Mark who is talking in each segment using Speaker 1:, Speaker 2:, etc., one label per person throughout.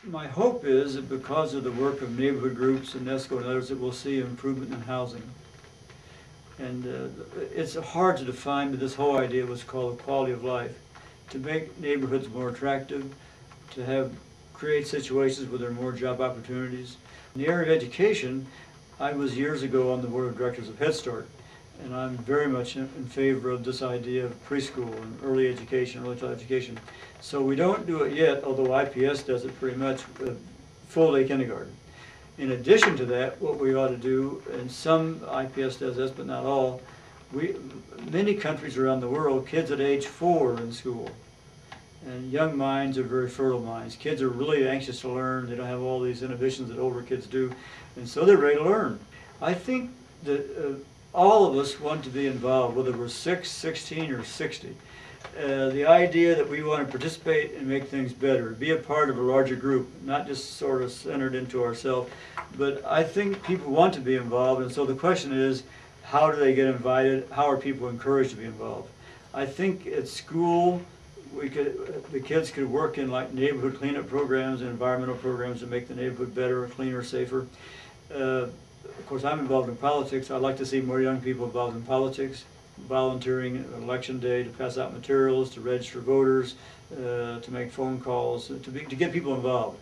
Speaker 1: My hope is that because of the work of neighborhood groups and NESCO and others, that we'll see improvement in housing. And it's hard to define, but this whole idea was called quality of life. To make neighborhoods more attractive, to create situations where there are more job opportunities. In the area of education, I was years ago on the board of directors of Head Start, and I'm very much in favor of this idea of preschool and early education, early childhood education. So we don't do it yet, although IPS does it pretty much, full day kindergarten. In addition to that, what we ought to do, and some IPS does this, but not all, many countries around the world, kids at age 4 are in school. And young minds are very fertile minds. Kids are really anxious to learn. They don't have all these inhibitions that older kids do. And so they're ready to learn. I think that all of us want to be involved, whether we're 6, 16, or 60. The idea that we want to participate and make things better, be a part of a larger group, not just sort of centered into ourselves. But I think people want to be involved, and so the question is, how do they get invited? How are people encouraged to be involved? I think at school, the kids could work in like neighborhood cleanup programs and environmental programs to make the neighborhood better, cleaner, safer. Of course, I'm involved in politics. I'd like to see more young people involved in politics, volunteering election day to pass out materials, to register voters, to make phone calls, to get people involved.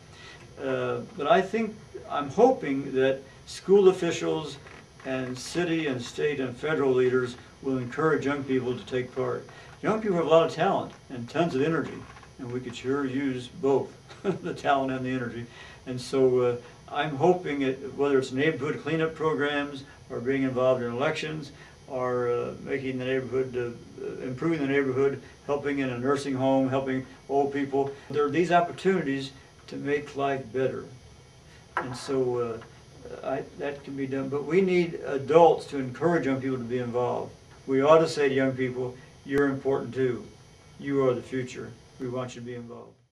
Speaker 1: But I'm hoping that school officials and city and state and federal leaders will encourage young people to take part. Young people have a lot of talent and tons of energy, and we could sure use both, the talent and the energy. And so I'm hoping whether it's neighborhood cleanup programs, or being involved in elections, or making the neighborhood, improving the neighborhood, helping in a nursing home, helping old people, there are these opportunities to make life better. And so that can be done, but we need adults to encourage young people to be involved. We ought to say to young people, you're important too. You are the future. We want you to be involved.